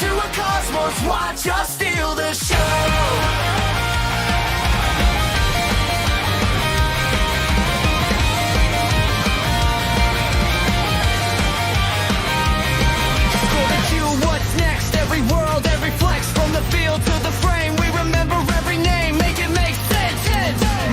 to a cosmos, watch us steal the show. What's next? Every world, every flex, from the field to the frame. We remember every name, make it make sense.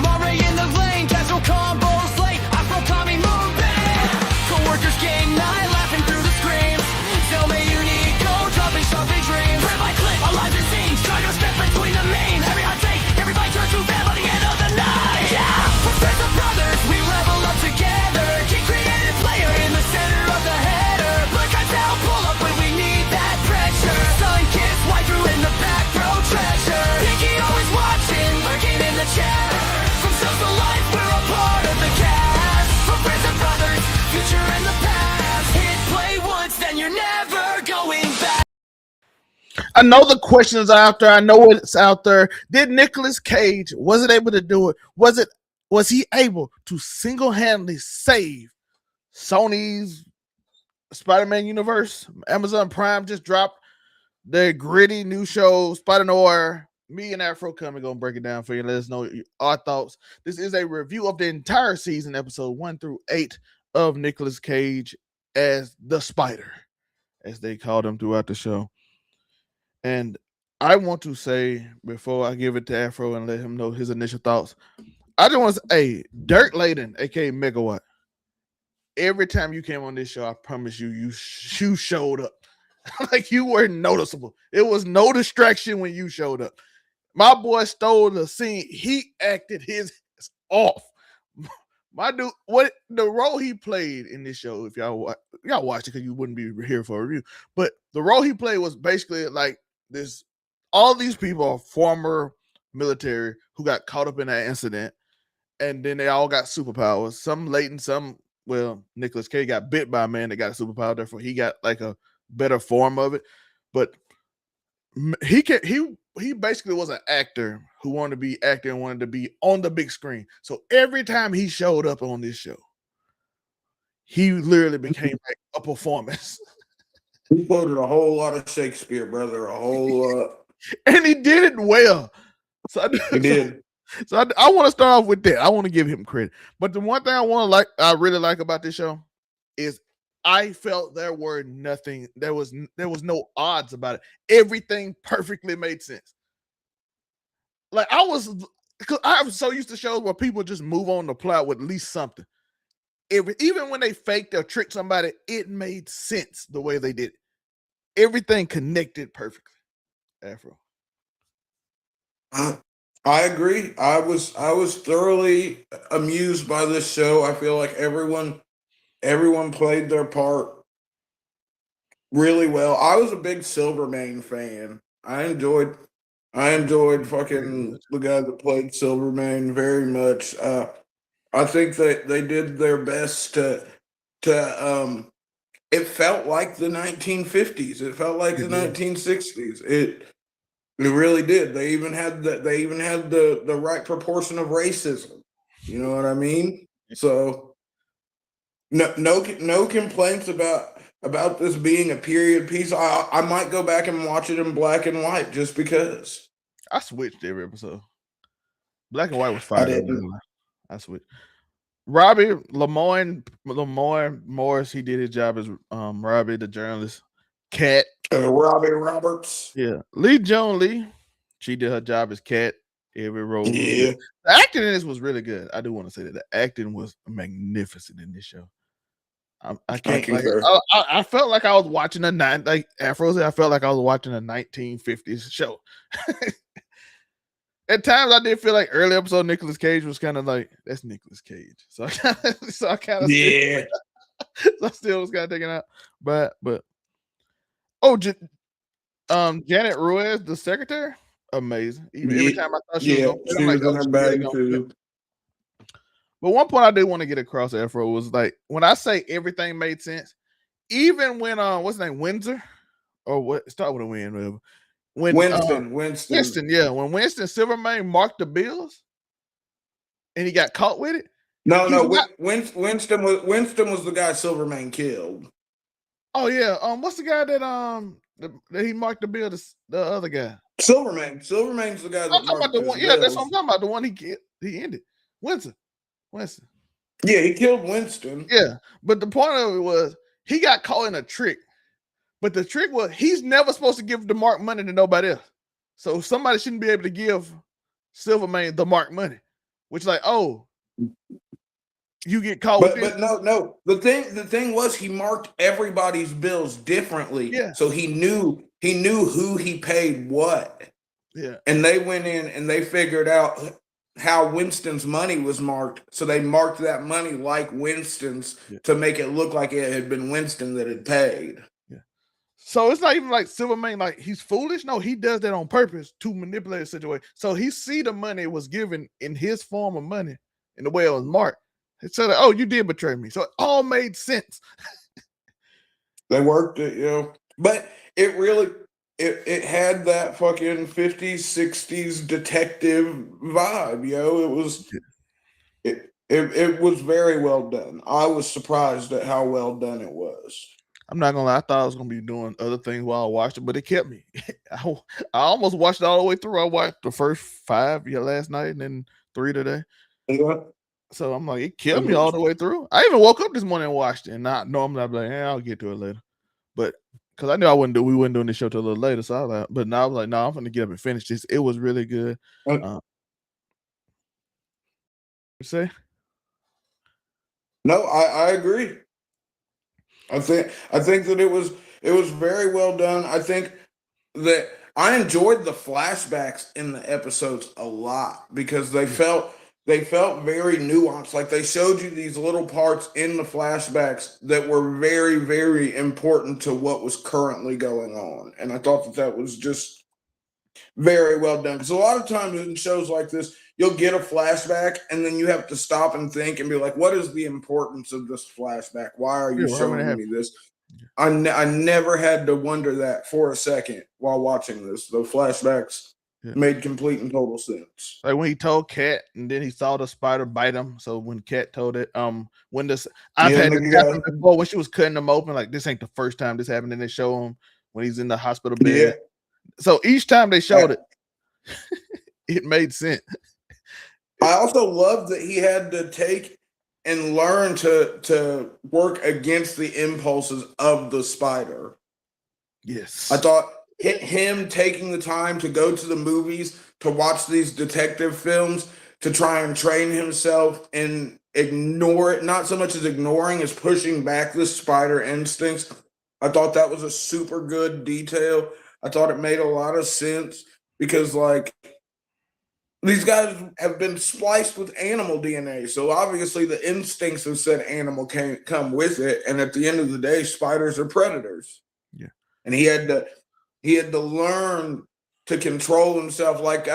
Murray in the lane, casual combos late. Afro Kami moving. Co-workers game night, laughing through the screams. Zelmae Unico, dropping sharply dreams. Clip by clip, our lives and scenes. Trying to step between the main. Every hot take, everybody turns to them by the end of the night. Yeah, we're friends of brothers, we level up together. Keep creative player in the center of the header. Black eyes down, pull up when we need that pressure. Sun kiss, white through in the back row treasure. Pinky always watching, lurking in the chat. From social life, we're a part of the cast. From friends and brothers, future and the past. Hit play once, then you're never going back. I know the questions are out there. I know it's out there. Did Nicolas Cage, was it able to do it? Was he able to single-handedly save Sony's Spider-Man universe? Amazon Prime just dropped their gritty new show, Spider-Noir. Me and Afro coming, gonna break it down for you. Let us know our thoughts. This is a review of the entire season, episode 1 through 8 of Nicolas Cage as the Spider, as they called him throughout the show. And I want to say, before I give it to Afro and let him know his initial thoughts, I just want to say, hey, Dirk Leaden, aka Megawatt, every time you came on this show, I promise you, you showed up. Like, you were noticeable. It was no distraction when you showed up. My boy stole the scene. He acted his off. My dude, what the role he played in this show, if y'all watched it because you wouldn't be here for a review, but the role he played was basically like this. All these people are former military who got caught up in that incident, and then they all got superpowers. Some latent, some, well, Nicolas Cage got bit by a man that got a superpower, therefore he got like a better form of it. But he basically was an actor who wanted to be actor and wanted to be on the big screen. So every time he showed up on this show, he literally became like a performance. He quoted a whole lot of Shakespeare, brother. A whole lot. And he did it well. He did. So I want to start off with that. I want to give him credit. But the one thing I really like about this show is I felt there was no odds about it. Everything perfectly made sense. Like, because I'm so used to shows where people just move on the plot with at least something. Even when they faked or tricked somebody, it made sense the way they did it. Everything connected perfectly. Afro. I agree. I was thoroughly amused by this show. I feel like everyone played their part really well. I was a big Silvermane fan. I enjoyed fucking the guy that played Silvermane very much. I think that they did their best to it felt like the 1950s. It felt like the 1960s. It really did. They even had the right proportion of racism. You know what I mean? So no complaints about this being a period piece. I might go back and watch it in black and white just because. I switched every episode. Black and white was fine. I switched. Robbie Lamorne Morris, he did his job as Robbie the journalist. Cat. Robbie Roberts. Yeah. Lee Joan Lee, she did her job as Cat. Every role. Yeah. The acting in this was really good. I do want to say that the acting was magnificent in this show. I felt like I was watching Afro said, I felt like I was watching a 1950s show. At times, I did feel like early episode Nicolas Cage was kind of like, that's Nicolas Cage. So I kind of yeah. So I still was kind of taken out. But Janet Ruiz, the secretary, amazing. Every time I thought she was on her bag too. But one point I did want to get across, Afro, was like when I say everything made sense, even when what's his name, Windsor, or what? Start with a win, whatever. When Winston, yeah. When Winston Silvermane marked the bills and he got caught with it. No, Winston was the guy Silvermane killed. Oh yeah. What's the guy that he marked the bill? The other guy. Silvermane. Silvermane's the guy I'm that talking about marked the his one. Yeah, that's what I'm bills. talking about. The one he ended. Winston. Yeah, he killed Winston. Yeah, but the point of it was he got caught in a trick. But the trick was he's never supposed to give the mark money to nobody else. So somebody shouldn't be able to give Silvermane the mark money, which like, oh, you get caught with this. But no. The thing was he marked everybody's bills differently. Yeah. So he knew who he paid what. Yeah. And they went in and they figured out how Winston's money was marked. So they marked that money like Winston's to make it look like it had been Winston that had paid. Yeah. So it's not even like Silvermane, like he's foolish. No, he does that on purpose to manipulate the situation. So he see the money was given in his form of money in the way it was marked. It said, oh, you did betray me. So it all made sense. They worked it, but it really it had that fucking 50s, 60s detective vibe, It was very well done. I was surprised at how well done it was. I'm not gonna lie, I thought I was gonna be doing other things while I watched it, but it kept me. I almost watched it all the way through. I watched the first 5 last night and then 3 today. Yeah. So I'm like, it kept me all the way through. I even woke up this morning and watched it, and not normally I'd be like, I'll get to it later. But because I knew we wouldn't doing this show till a little later. So I was like, but now I was like, no, I'm gonna get up and finish this. It was really good. You say? No, I agree. I think that it was very well done. I think that I enjoyed the flashbacks in the episodes a lot because they felt very nuanced. Like they showed you these little parts in the flashbacks that were very, very important to what was currently going on. And I thought that was just very well done. Because a lot of times in shows like this, you'll get a flashback and then you have to stop and think and be like, what is the importance of this flashback? Why are you showing me this? I never had to wonder that for a second while watching this. The flashbacks made complete and total sense. Like when he told Cat and then he saw the spider bite him. So when Cat told it, when this I've had this happen before when she was cutting him open, like this ain't the first time this happened, and they show him when he's in the hospital bed. Yeah. So each time they showed it, it made sense. I also love that he had to take and learn to work against the impulses of the spider. Yes. I thought him taking the time to go to the movies, to watch these detective films, to try and train himself and ignore it, not so much as ignoring as pushing back the spider instincts. I thought that was a super good detail. I thought it made a lot of sense because, like, these guys have been spliced with animal DNA. So obviously the instincts of said animal can't come with it. And at the end of the day, spiders are predators. Yeah. And he had to learn to control himself. Like,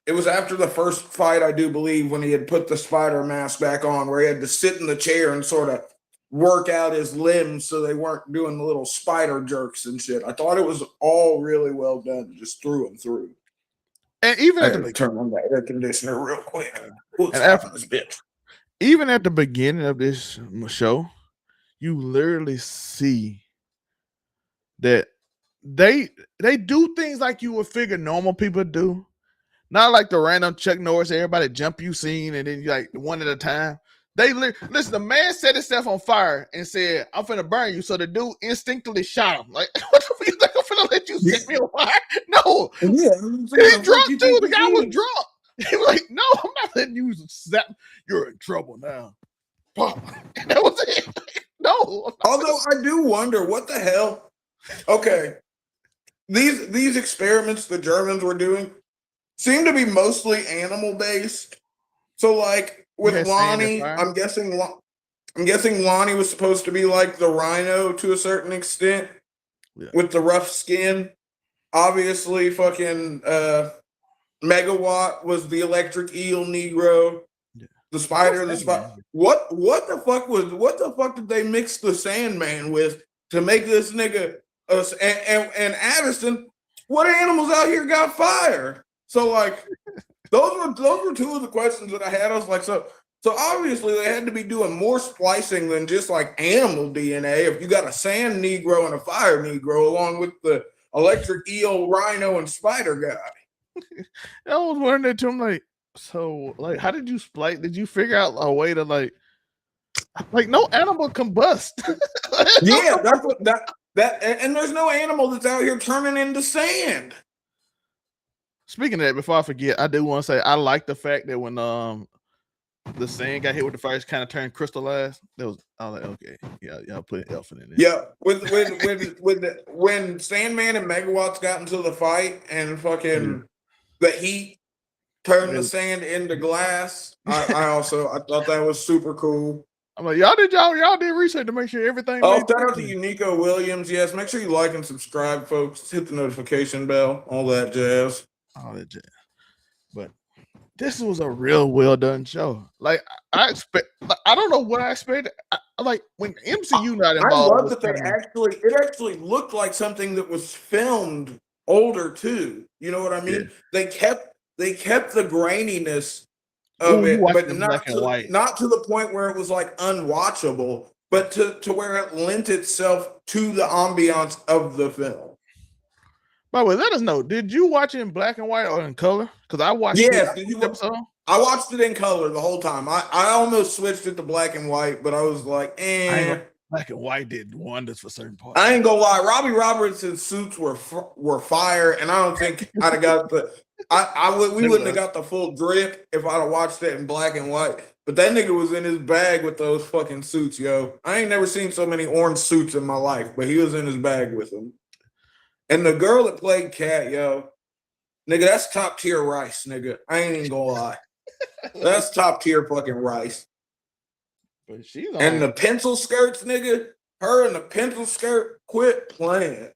it was after the first fight, I do believe, when he had put the spider mask back on, where he had to sit in the chair and sort of work out his limbs so they weren't doing the little spider jerks and shit. I thought it was all really well done, just through and through. And even at the turn on that air conditioner real quick. Even at the beginning of this show, you literally see that they do things like you would figure normal people do. Not like the random Chuck Norris, everybody jump you scene and then you like one at a time. They listen, the man set himself on fire and said, I'm finna burn you. So the dude instinctively shot him. Like, what the fuck you think I'm finna let you set me on fire? No. Yeah. He's drunk too. The guy was drunk. He was like, no, I'm not letting you zap. You're in trouble now. And that was it. No. Although I do wonder what the hell. Okay. These experiments the Germans were doing seem to be mostly animal based. So like with Lonnie, I'm guessing Lonnie was supposed to be like the rhino to a certain extent with the rough skin. Obviously, fucking Megawatt was the electric eel Negro. Yeah. The spider, What the fuck did they mix the Sandman with to make this nigga and Addison? What animals out here got fired? So like those were two of the questions that I had. I was like, so So obviously they had to be doing more splicing than just like animal DNA. If you got a sand Negro and a fire Negro, along with the electric eel, rhino, and spider guy. I was wondering that too. I'm like, so like, how did you splice? Did you figure out a way to like no animal combust? Yeah, that's what and there's no animal that's out here turning into sand. Speaking of that, before I forget, I do want to say I like the fact that when the sand got hit with the fire, it kind of turned crystallized. That was I was like, okay, yeah, y'all put an elephant in there. Yeah, when Sandman and Megawatts got into the fight and fucking the heat turned the sand into glass, I thought that was super cool. I'm like, y'all did research to make sure everything. Oh, shout out to you, Nico Williams. Yes, make sure you like and subscribe, folks. Hit the notification bell, all that jazz. But this was a real well done show. Like I don't know what I expected. Like when MCU not involved. I love that it actually looked like something that was filmed older too. You know what I mean? Yeah. They kept the graininess of it, but not to the point where it was like unwatchable, but to where it lent itself to the ambiance of the film. By the way, let us know. Did you watch it in black and white or in color? Because I watched I watched it in color the whole time. I almost switched it to black and white, but I was like, black and white did wonders for certain parts. I ain't gonna lie. Robbie Robertson's suits were fire, and I don't think I'd have got we wouldn't have got the full drip if I'd have watched it in black and white. But that nigga was in his bag with those fucking suits, yo. I ain't never seen so many orange suits in my life, but he was in his bag with them. And the girl that played Cat, yo, nigga, that's top tier rice, nigga. I ain't even gonna lie. That's top tier fucking rice. But and the pencil skirts, nigga, her in the pencil skirt, quit playing.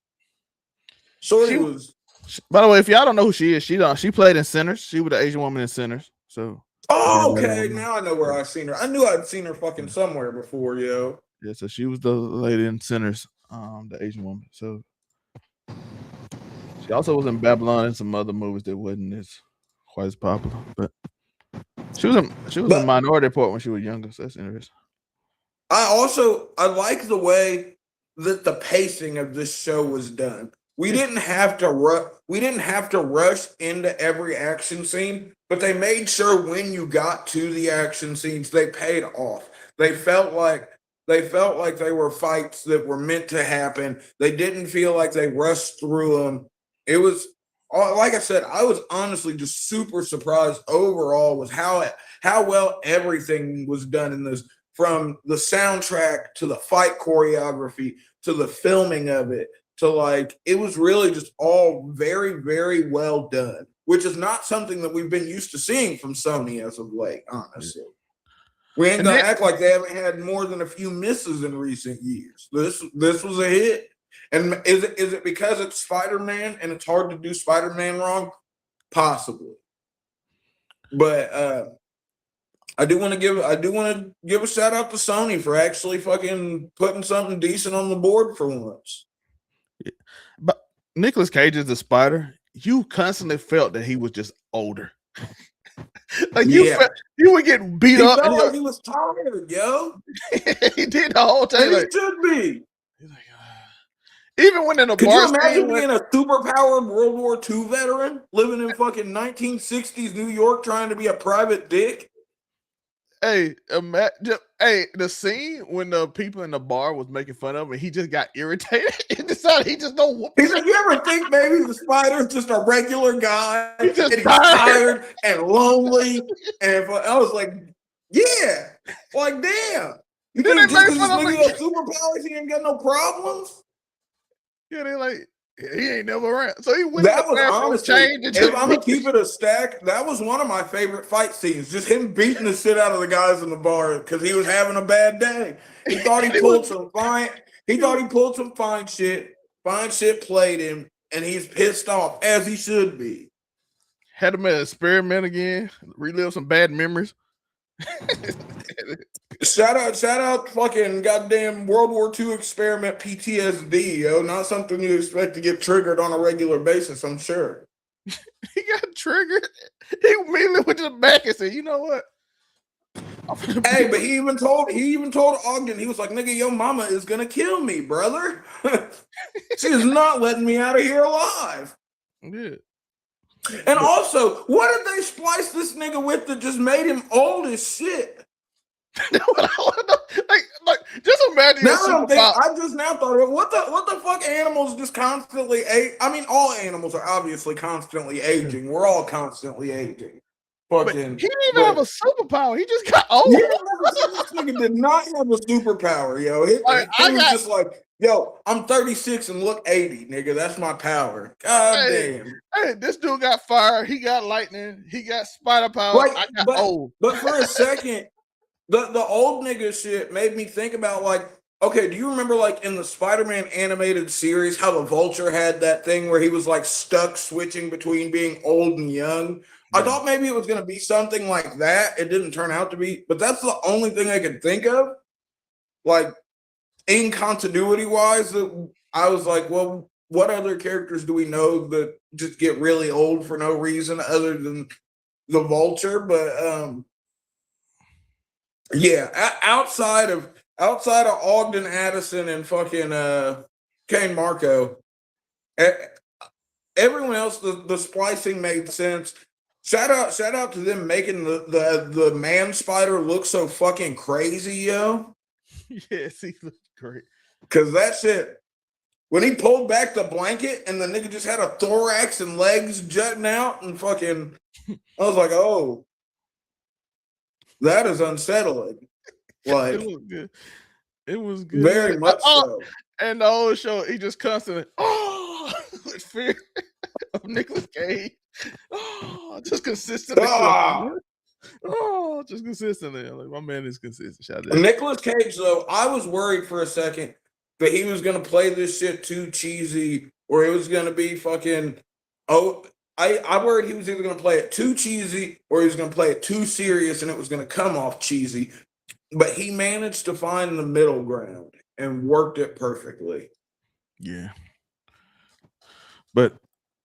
Shorty was. By the way, if y'all don't know who she is, she played in Sinners. She was the Asian woman in Sinners. So. Oh, okay. Now I know where I've seen her. I knew I'd seen her fucking somewhere before, yo. Yeah, so she was the lady in Sinners, the Asian woman. So. She also was in Babylon and some other movies that wasn't quite as popular, but she was a Minority Report when she was younger. So that's interesting. I like the way that the pacing of this show was done. We didn't have to rush into every action scene, but they made sure when you got to the action scenes, they paid off. They felt like they were fights that were meant to happen. They didn't feel like they rushed through them. It was, like I said, I was honestly just super surprised overall with how well everything was done in this, from the soundtrack to the fight choreography to the filming of it to like, it was really just all very, very well done, which is not something that we've been used to seeing from Sony as of late, honestly. We ain't gonna act like they haven't had more than a few misses in recent years. This was a hit. And is it because it's Spider-Man and it's hard to do Spider-Man wrong? Possibly. But I do want to give a shout out to Sony for actually fucking putting something decent on the board for once. Yeah. But Nicolas Cage is the Spider. You constantly felt that he was just older. Like you would get beat up. Felt like he was tired, yo. He did the whole time. He should be. He's like, even when in a Could bar, you imagine being a superpowered World War II veteran living in fucking 1960s New York trying to be a private dick? Hey, the scene when the people in the bar was making fun of him, he just got irritated. He decided he just don't. He's like, you ever think maybe the Spider's just a regular guy? He's just tired and lonely. And I was like, yeah, like damn. You think just because this nigga got superpowers, he ain't got no problems? Yeah, they like he ain't never around. So he went. That was honestly, if I'm gonna keep it a stack, that was one of my favorite fight scenes. Just him beating the shit out of the guys in the bar because he was having a bad day. He thought he pulled some fine. He thought he pulled some fine shit. Fine shit played him, and he's pissed off as he should be. Had him experiment again, relive some bad memories. Shout out fucking goddamn World War II experiment PTSD, yo. Not something you expect to get triggered on a regular basis, I'm sure. He got triggered. He immediately went to the back and said, you know what? Hey, but he even told Ogden, he was like, nigga, your mama is gonna kill me, brother. She is not letting me out of here alive. Yeah. And also, what did they splice this nigga with that just made him old as shit? like, just imagine. I just now thought of it. What the fuck animals just constantly age? I mean, all animals are obviously constantly aging. We're all constantly aging. But he didn't even have a superpower. He just got old. This nigga did not have a superpower, yo. He was just like, yo, I'm 36 and look 80, nigga. That's my power. God damn. Hey, this dude got fire. He got lightning. He got spider power. I got old. But for a second, the old nigga shit made me think about, like, okay, do you remember, like, in the Spider-Man animated series, how the Vulture had that thing where he was, like, stuck switching between being old and young? I thought maybe it was going to be something like that. It didn't turn out to be, but that's the only thing I could think of. Like, in continuity-wise, I was like, well, what other characters do we know that just get really old for no reason other than the Vulture? But, yeah, outside of Ogden Addison and fucking Kane Marco, everyone else, the splicing made sense. Shout out to them making the man spider look so fucking crazy, yo. Yes, he looked great. Cause that shit, when he pulled back the blanket and the nigga just had a thorax and legs jutting out and fucking, I was like, oh, that is unsettling. Like, it was good. It was good. Very much so. And the whole show, he just constantly, with fear of Nicolas Cage. Just consistently. Just consistently. Like, my man is consistent. Shout out. Nicolas Cage, though, I was worried for a second that he was going to play this shit too cheesy, or it was going to be fucking, I worried he was either going to play it too cheesy or he was going to play it too serious and it was going to come off cheesy. But he managed to find the middle ground and worked it perfectly. Yeah. But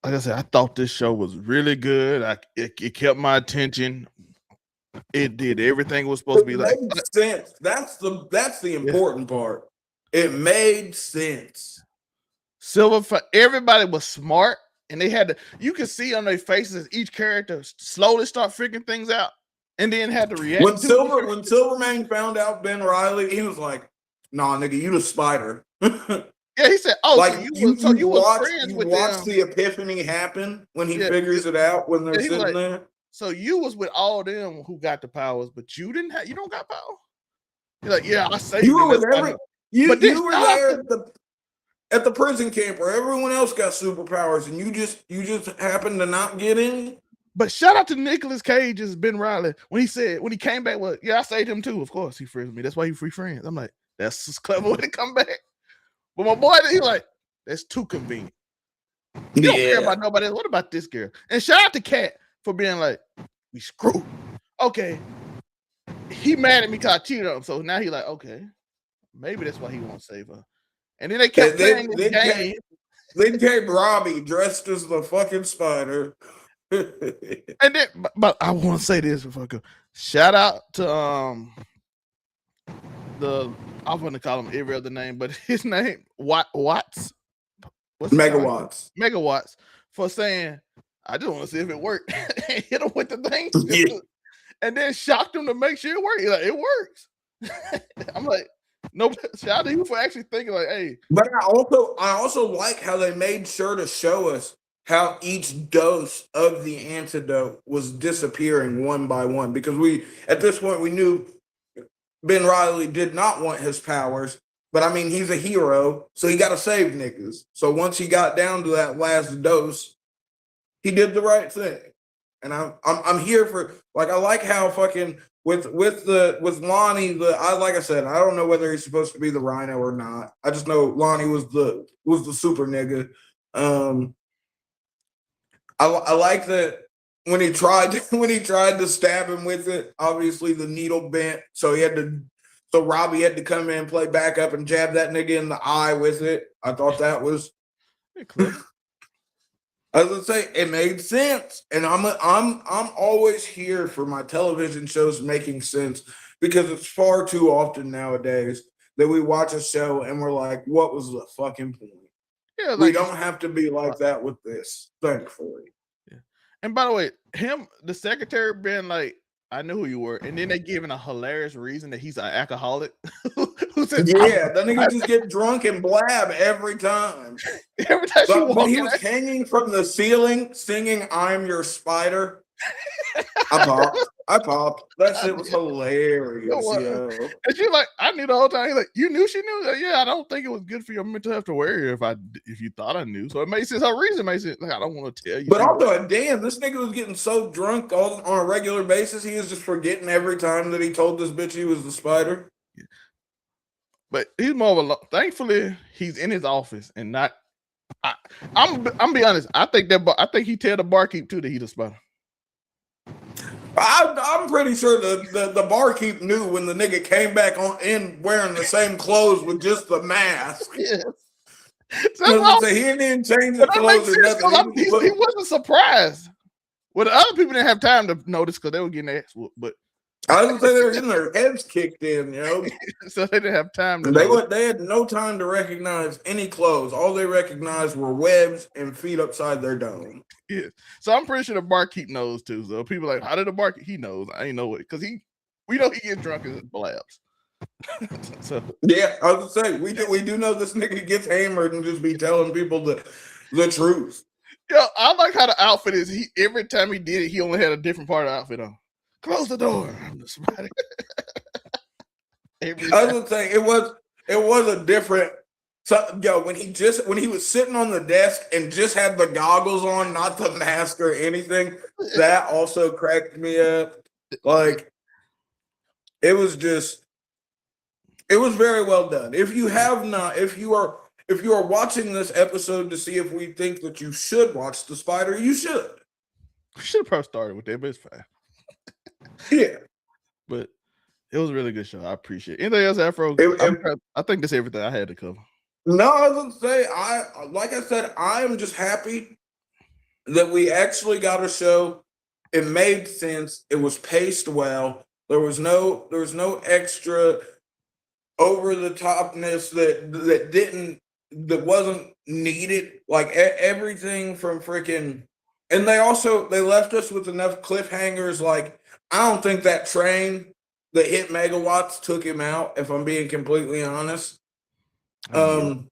like I said, I thought this show was really good. It kept my attention. It did everything it was supposed to be like. It made sense. That's the important part. It made sense. Everybody was smart, and they had to. You could see on their faces each character slowly start figuring things out, and then had to react. When Silvermane found out Ben Reilly, he was like, "Nah, nigga, you the Spider." Yeah, he said, "Oh, like you were friends with them." Watch the epiphany happen when he figures it out when they're sitting there. So you was with all them who got the powers, but you didn't have. You don't got power. You're like, yeah, I say you were with you were there at the prison camp where everyone else got superpowers, and you just happened to not get any. But shout out to Nicolas Cage's Ben Reilly when he came back. Well, yeah, I saved him too. Of course, he friends me. That's why he free friends. I'm like, that's a clever way to come back. But my boy, he like, that's too convenient. You don't care about nobody else. What about this girl? And shout out to Kat for being like, we screwed. Okay. He mad at me because I cheated on him. So now he like, okay, maybe that's why he won't save her. And then they kept playing this game. Then came Robbie dressed as the fucking spider. And then, but I want to say this before I go. Shout out to I'm going to call him every other name, but his name Watts. Megawatts for saying, I just want to see if it worked. And hit him with the thing. Yeah. And then shocked him to make sure it worked. He's like, it works. I'm like, no, shout out to you for actually thinking like, hey. But I also like how they made sure to show us how each dose of the antidote was disappearing one by one, because at this point we knew Ben Reilly did not want his powers, but I mean, he's a hero, so he got to save niggas. So once he got down to that last dose, he did the right thing. And I'm here for, like, I like how fucking with Lonnie, like I said, I don't know whether he's supposed to be the Rhino or not. I just know Lonnie was the super nigga. I like that when he tried to stab him with it, obviously the needle bent, so Robbie had to come in and play backup and jab that nigga in the eye with it. I thought that was I was gonna say it made sense, and I'm always here for my television shows making sense, because it's far too often nowadays that we watch a show and we're like, what was the fucking point? Yeah, we don't have to be like that with this, thankfully. Yeah. And by the way, the secretary being like, I knew who you were, and then they giving a hilarious reason that he's an alcoholic. Who said, yeah, then he would just get drunk and blab every time. Every time but he was hanging from the ceiling singing "I'm Your Spider." I popped. That shit was hilarious. Yo. And she's like, I knew the whole time. He's like, you knew she knew? Like, yeah, I don't think it was good for your mental health to wear if you thought I knew. So it makes sense. Her reason makes sense. Like, I don't want to tell you. But also, damn, this nigga was getting so drunk on a regular basis. He was just forgetting every time that he told this bitch he was the Spider. Yeah. But he's more of a. Thankfully, he's in his office and not. I'm be honest. I think he tell the barkeep too that he's the Spider. I'm pretty sure the barkeep knew when the nigga came back in wearing the same clothes with just the mask. Yes. So he didn't change the clothes or nothing. He wasn't surprised. Well, the other people didn't have time to notice because they were getting their ass whooped. But I was gonna say they were getting their heads kicked in, so they didn't have time to. They had no time to recognize any clothes. All they recognized were webs and feet upside their dome. Yeah. So I'm pretty sure the barkeep knows too. So people are like, how did the barkeep? He knows. I ain't know it because we know he gets drunk and blabs. So yeah, I was gonna say we do know this nigga gets hammered and just be telling people the truth. Yeah, I like how the outfit is. Every time he did it, he only had a different part of the outfit on. Close the door. I'm the Spider. I was gonna say it was a different. So, when he was sitting on the desk and just had the goggles on, not the mask or anything, that also cracked me up. Like, it was very well done. If you are watching this episode to see if we think that you should watch The Spider, you should. We should have probably started with that, but it's fine. Yeah. But it was a really good show. I appreciate it. Anything else, Afro? I think that's everything I had to cover. No, I was gonna say, like I said, I am just happy that we actually got a show. It made sense. It was paced well. There was no extra over the topness that wasn't needed. Like everything from freaking, and they left us with enough cliffhangers. Like, I don't think that train that hit Megawatts took him out, if I'm being completely honest. I'm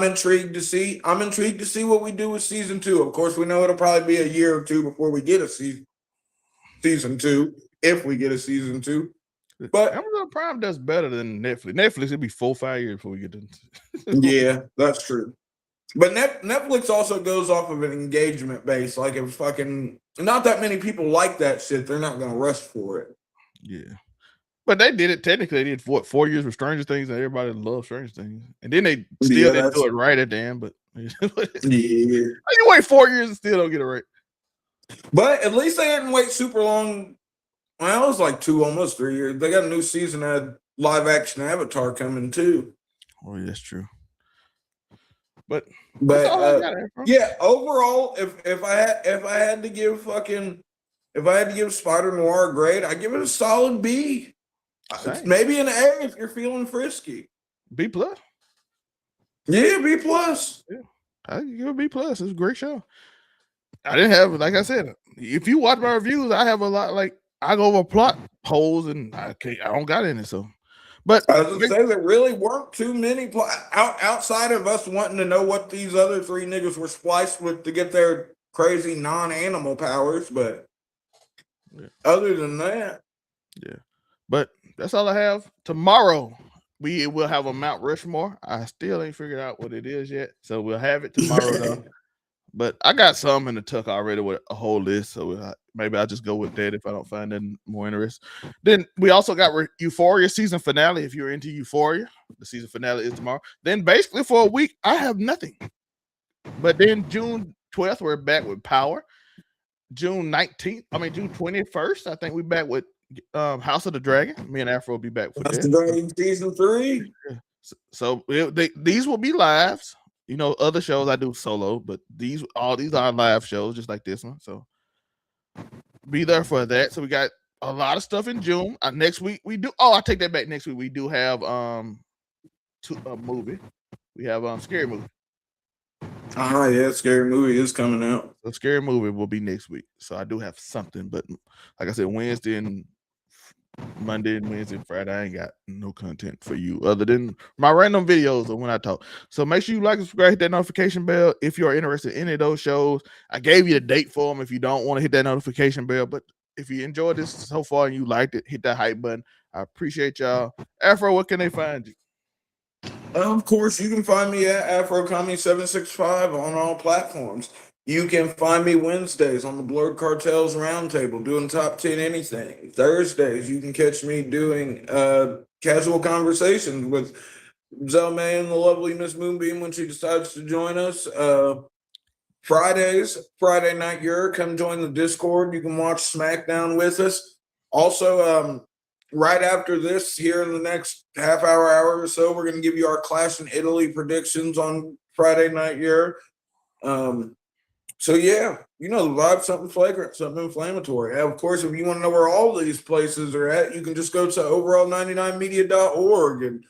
intrigued to see. I'm intrigued to see what we do with season 2. Of course, we know it'll probably be a year or two before we get a season 2, if we get a season 2. But Amazon Prime does better than Netflix. Netflix, it'll be 4-5 years before we get to. Yeah, that's true. But Netflix also goes off of an engagement base. Like, if fucking not that many people like that shit, they're not gonna rush for it. Yeah. But they did it technically. They did 4 years with Stranger Things, and everybody loves Stranger Things. And then they still didn't do it right at the end. But you wait 4 years and still don't get it right. But at least they didn't wait super long. Well, it was like almost 3 years. They got a new season of live action Avatar coming too. Oh, yeah, that's true. But yeah, overall, if I had to give Spider-Noir a grade, I give it a solid B. Maybe an A if you're feeling frisky. B+. Yeah, B+. Yeah, I give it B+. It's a great show. I didn't have, like I said, if you watch my reviews, I have a lot, like, I go over plot holes and I don't got any. So, but I was gonna say there really weren't too many outside of us wanting to know what these other 3 niggas were spliced with to get their crazy non-animal powers. But other than that, yeah. But that's all I have. Tomorrow we will have a Mount Rushmore. I still ain't figured out what it is yet, so we'll have it tomorrow though. But I got some in the tuck already with a whole list, so maybe I'll just go with that if I don't find anything more interesting. Then we also got Euphoria season finale. If you're into Euphoria, the season finale is tomorrow. Then basically for a week, I have nothing. But then June 12th, we're back with Power. June 21st, I think we're back with House of the Dragon. Me and Afro will be back for House of the Dragon season 3. So these will be lives. You know, other shows I do solo, but all these are live shows, just like this one. So be there for that. So we got a lot of stuff in June. Next week we do. Oh, I take that back. Next week we do have a movie. We have Scary Movie. Yeah, Scary Movie is coming out. The Scary Movie will be next week. So I do have something, but like I said, Wednesday and Monday and Wednesday and Friday, I ain't got no content for you other than my random videos of when I talk. So make sure you like and subscribe, hit that notification bell if you're interested in any of those shows. I gave you the date for them if you don't want to hit that notification bell, but if you enjoyed this so far and you liked it, hit that hype button. I appreciate y'all. Afro, what can they find you? Of course, you can find me at AfroComedy765 on all platforms. You can find me Wednesdays on the Blurred Cartels Roundtable doing top 10 anything. Thursdays, you can catch me doing casual conversations with Zelmae and the lovely Miss Moonbeam when she decides to join us. Fridays, Friday Night come join the Discord. You can watch SmackDown with us. Also, right after this, here in the next hour or so, we're going to give you our Clash in Italy predictions on Friday Night So yeah, you know the vibe, something flagrant, something inflammatory. And of course, if you want to know where all these places are at, you can just go to overall99media.org and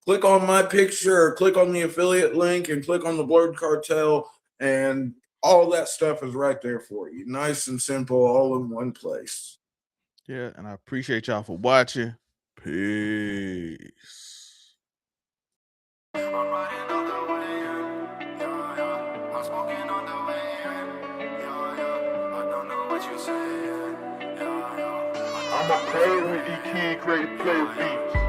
click on my picture, click on the affiliate link, and click on the Blurred Cartel, and all that stuff is right there for you. Nice and simple, all in one place. Yeah, and I appreciate y'all for watching. Peace. I'm a player with E King, create play beats.